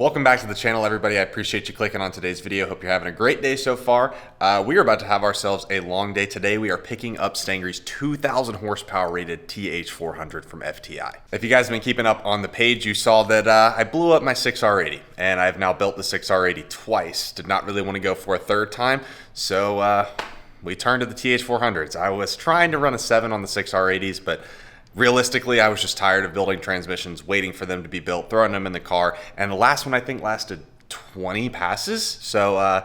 Welcome back to the channel, everybody. I appreciate you clicking on today's video. Hope you're having a great day so far. We are about to have ourselves a long day today. We are picking up Stangry's 2,000 horsepower rated TH400 from FTI. If you guys have been keeping up on the page, you saw that I blew up my 6R80, and I've now built the 6R80 twice. Did not really want to go for a third time, so we turned to the TH400s. I was trying to run a 7 on the 6R80s, but realistically, I was just tired of building transmissions, waiting for them to be built, throwing them in the car, and the last one I think lasted 20 passes, so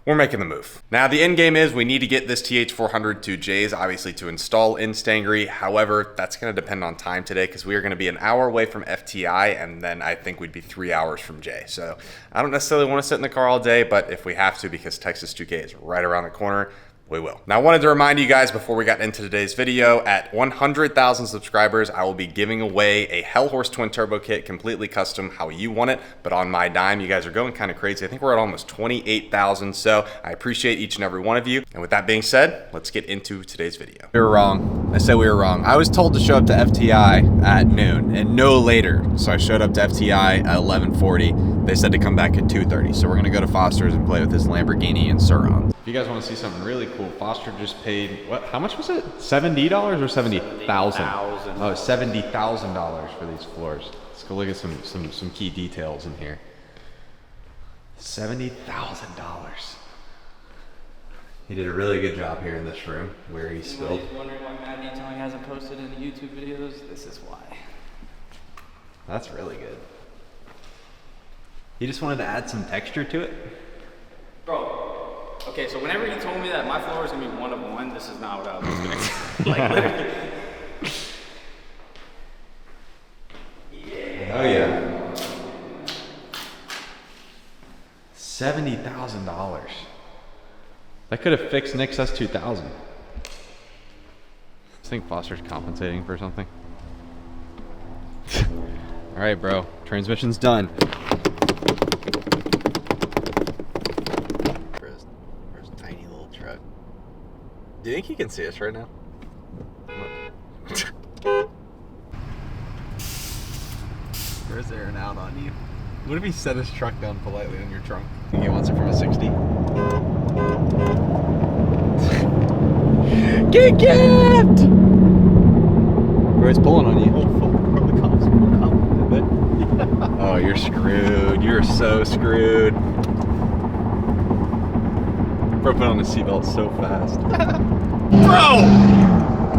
we're making the move. Now, the end game is we need to get this TH400 to Jay's, obviously, to install in Stangry. However, that's going to depend on time today because we are going to be an hour away from FTI, and then I think we'd be 3 hours from Jay. So I don't necessarily want to sit in the car all day, but if we have to because Texas 2K is right around the corner, we will. Now, I wanted to remind you guys before we got into today's video, at 100,000 subscribers, I will be giving away a HELLHORSE twin turbo kit, completely custom how you want it, but on my dime. You guys are going kind of crazy. I think we're at almost 28,000, so I appreciate each and every one of you. And with that being said, let's get into today's video. We were wrong. I said we were wrong. I was told to show up to FTI at noon and no later. So I showed up to FTI at 11:40. They said to come back at 2:30. So we're gonna go to Foster's and play with this Lamborghini and Surron. If you guys want to see something really cool, Foster just paid, what, how much was it? $70 or 70,000? Oh, $70,000 for these floors. Let's go look at some key details in here. $70,000. He did a really good job here in this room where he spilled. Anybody's wondering why Matt Detailing hasn't posted any YouTube videos? This is why. That's really good. He just wanted to add some texture to it. Bro. Okay, so whenever you told me that my floor is gonna be 1 of 1, this is not what I was expecting. Like, literally. Yeah. Oh yeah. $70,000. That could have fixed Nick's S2000. I think Foster's compensating for something. All right, bro. Transmission's done. Do you think he can see us right now? Where's Aaron out on you? What if he set his truck down politely on your trunk? Think he wants it from a 60? Get gapped! Bro, he's pulling on you. The cops pulling out. Oh, you're screwed. You're so screwed. Bro put on the seatbelt so fast. Bro!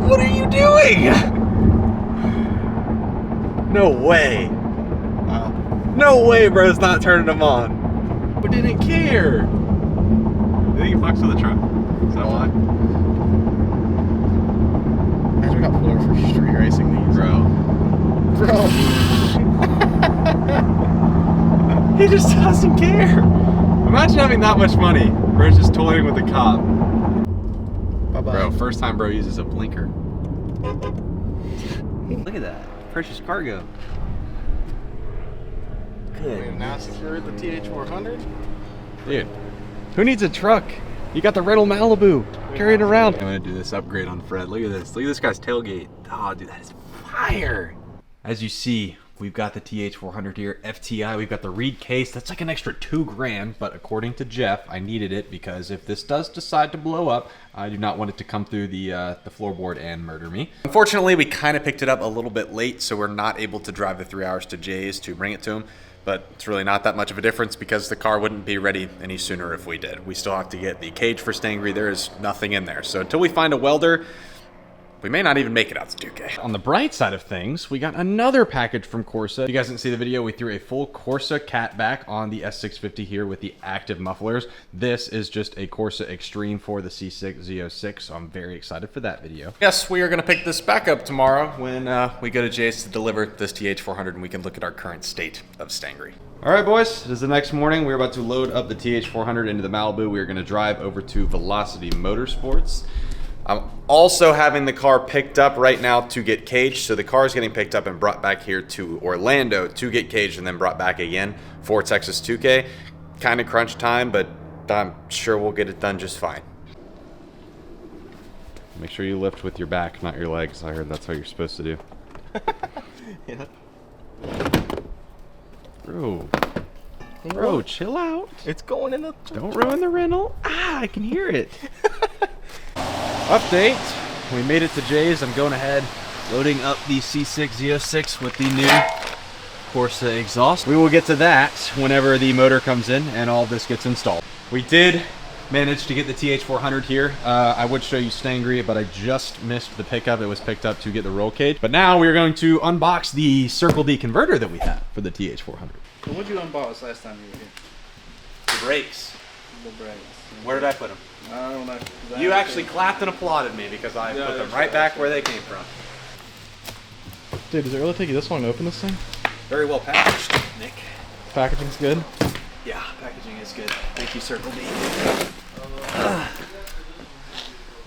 What are you doing? No way. No way bro's not turning them on. We didn't care. You think he fucks with the truck? Is that why? Imagine we got pulled over for street racing these. Bro. He just doesn't care. Imagine having that much money. Bro's just toying with the cop. Bye-bye. Bro, first time bro uses a blinker. Look at that. Precious cargo. Good. We have now secured the TH400. Dude, who needs a truck? You got the rental Malibu. Carry it around. I'm gonna do this upgrade on Fred. Look at this. Look at this guy's tailgate. Oh, dude, that is fire. As you see, we've got the TH400 here, FTI. We've got the reed case. That's like an extra $2,000, but according to Jeff, I needed it because if this does decide to blow up, I do not want it to come through the floorboard and murder me. Unfortunately, we kind of picked it up a little bit late, so we're not able to drive the 3 hours to Jay's to bring it to him. But it's really not that much of a difference because the car wouldn't be ready any sooner if we did. We still have to get the cage for Stangry. There is nothing in there. So until we find a welder, we may not even make it out to 2K. On the bright side of things, we got another package from Corsa. If you guys didn't see the video, we threw a full Corsa catback on the S650 here with the active mufflers. This is just a Corsa Extreme for the C6 Z06, so I'm very excited for that video. Yes, we are gonna pick this back up tomorrow when we go to Jay's to deliver this TH400 and we can look at our current state of Stangry. All right, boys, it is the next morning. We're about to load up the TH400 into the Malibu. We are gonna drive over to Velocity Motorsports. I'm also having the car picked up right now to get caged. So the car is getting picked up and brought back here to Orlando to get caged and then brought back again for Texas 2K. Kind of crunch time, but I'm sure we'll get it done just fine. Make sure you lift with your back, not your legs. I heard that's how you're supposed to do. Yeah. Bro. Bro, chill out. It's going in the... Don't ruin the rental. Ah, I can hear it. Update. We made it to Jay's. I'm going ahead, loading up the C6 Z06 with the new Corsa exhaust. We will get to that whenever the motor comes in and all this gets installed. We did manage to get the TH400 here. I would show you Stangry, but I just missed the pickup. It was picked up to get the roll cage. But now we're going to unbox the Circle D converter that we have for the TH400. So what'd you unbox last time you were here? The brakes. The brakes. Where did I put them? I don't know. You actually clapped and applauded me because I put them right back where they came from. Dude, does it really take you this long to open this thing? Very well packaged, Nick. Packaging's good. Yeah, packaging is good. Thank you, Circle D.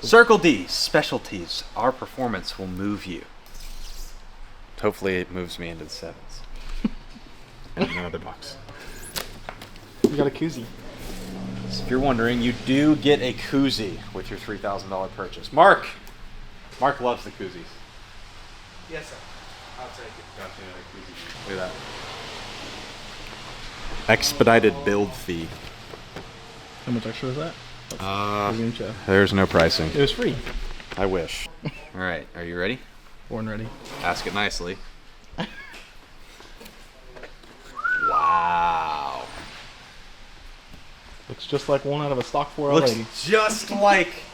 Circle D, specialties. Our performance will move you. Hopefully it moves me into the sevens. And another box. You got a koozie. So if you're wondering, you do get a koozie with your $3,000 purchase. Mark loves the koozies. Yes, sir. I'll take it. Look at that. Expedited build fee. How much extra is that? There's no pricing. It was free. I wish. All right, are you ready? Born ready. Ask it nicely. Wow. Looks just like one out of a stock 4L lady. Looks just like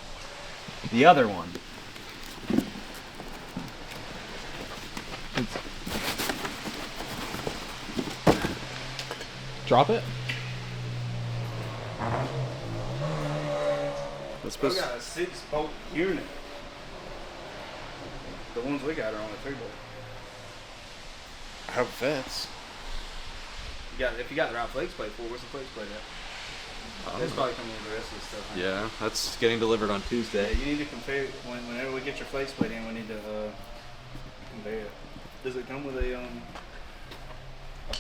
the other one. Drop it. Let's We got a 6-bolt unit. The ones we got are on a 3-bolt. I hope it fits. If you got the right flex plate for it, where's the flex plate at? That's probably coming with the rest of the stuff. Huh? Yeah, that's getting delivered on Tuesday. Yeah, you need to compare it whenever we get your flex plate in. We need to compare it. Does it come with a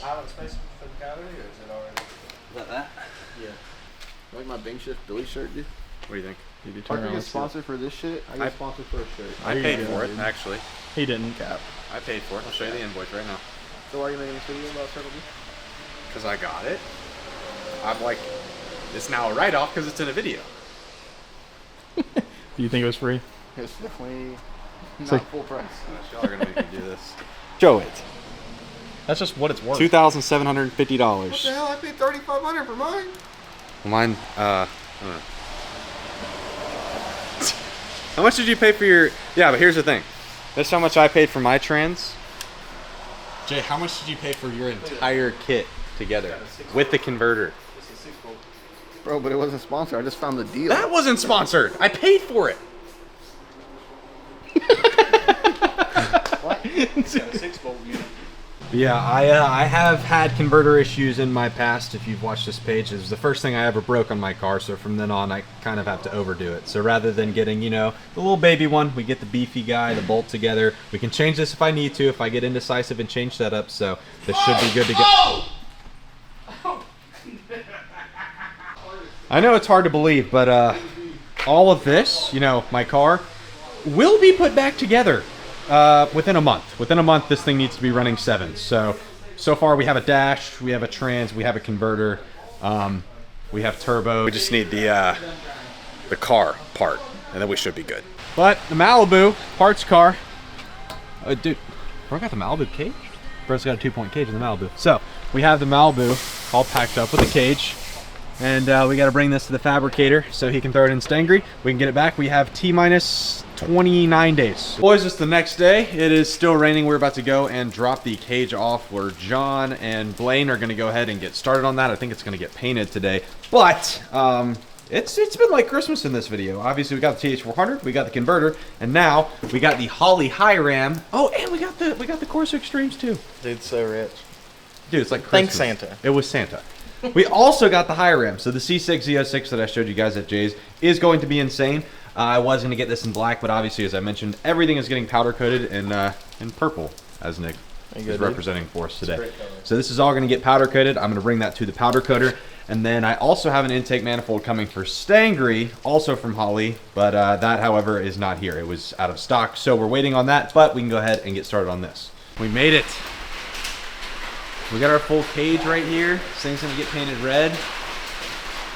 pilot space for the calorie, or is it already? Is that? Yeah. Like my Bing Shift Billy shirt, dude. What do you think? Did you If I could get sponsored for this shit, I get sponsored for a shirt. I paid for it, actually. He didn't, Cap. I paid for it. I'll show you the invoice right now. So why are you making this video about Circle D? Because I got it. I'm like, it's now a write-off because it's in a video. Do you think it was free? It's definitely not like- full price. Y'all are going to make me do this. Show it. That's just what it's worth. $2,750. What the hell? I paid $3,500 for mine. Mine, I don't know. How much did you pay for your... Yeah, but here's the thing. That's how much I paid for my trans. Jay, how much did you pay for your entire kit together with the converter? Bro, but it wasn't sponsored. I just found the deal. That wasn't sponsored. I paid for it. It's got a 6-bolt unit. Yeah, I have had converter issues in my past. If you've watched this page, it was the first thing I ever broke on my car. So from then on, I kind of have to overdo it. So rather than getting, you know, the little baby one, we get the beefy guy, the bolt together. We can change this if I need to, if I get indecisive and change setup. So this should be good to go. I know it's hard to believe, but all of this, you know, my car, will be put back together within a month. Within a month, this thing needs to be running 7s. So far we have a dash, we have a trans, we have a converter, we have turbo. We just need the car part, and then we should be good. But the Malibu parts car, dude, bro got the Malibu cage? Bro's got a 2-point cage in the Malibu. So we have the Malibu all packed up with a cage. And we got to bring this to the fabricator so he can throw it in Stangry. We can get it back. We have T-minus 29 days. Boys, it's the next day. It is still raining. We're about to go and drop the cage off where John and Blaine are going to go ahead and get started on that. I think it's going to get painted today. But it's been like Christmas in this video. Obviously, we got the TH400, we got the converter, and now we got the Holley High Ram. Oh, and we got the Corsa Extremes too. Dude's so rich. Dude, it's like Christmas. Thanks, Santa. It was Santa. We also got the high ram. So the C6 Z06 that I showed you guys at Jay's is going to be insane. I was going to get this in black, but obviously, as I mentioned, everything is getting powder coated in purple, as Nick is representing for us today. So this is all going to get powder coated. I'm going to bring that to the powder coater. And then I also have an intake manifold coming for Stangry, also from Holley, but that, however, is not here. It was out of stock, so we're waiting on that, but we can go ahead and get started on this. We made it. We got our full cage right here. This thing's gonna get painted red.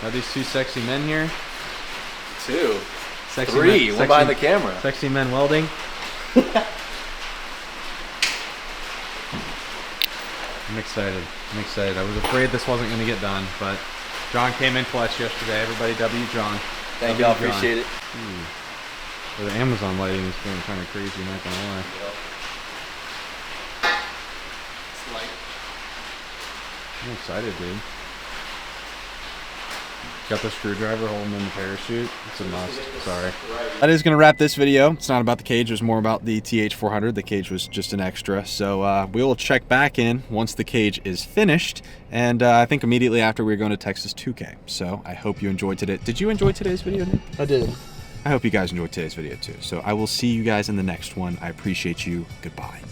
Got these two sexy men here. 2, Sexy 3. men, We're behind the camera. Sexy men welding. I'm excited. I'm excited. I was afraid this wasn't gonna get done, but John came in clutch yesterday. Everybody W John. Thank you. I appreciate it. Well, the Amazon lighting is going kind of crazy, not gonna lie. It's like, I'm excited, dude. Got the screwdriver holding in the parachute. It's a must. Sorry. That is going to wrap this video. It's not about the cage. It was more about the TH400. The cage was just an extra. So we will check back in once the cage is finished. And I think immediately after we're going to Texas 2K. So I hope you enjoyed today. Did you enjoy today's video, Nick? I did. I hope you guys enjoyed today's video too. So I will see you guys in the next one. I appreciate you. Goodbye.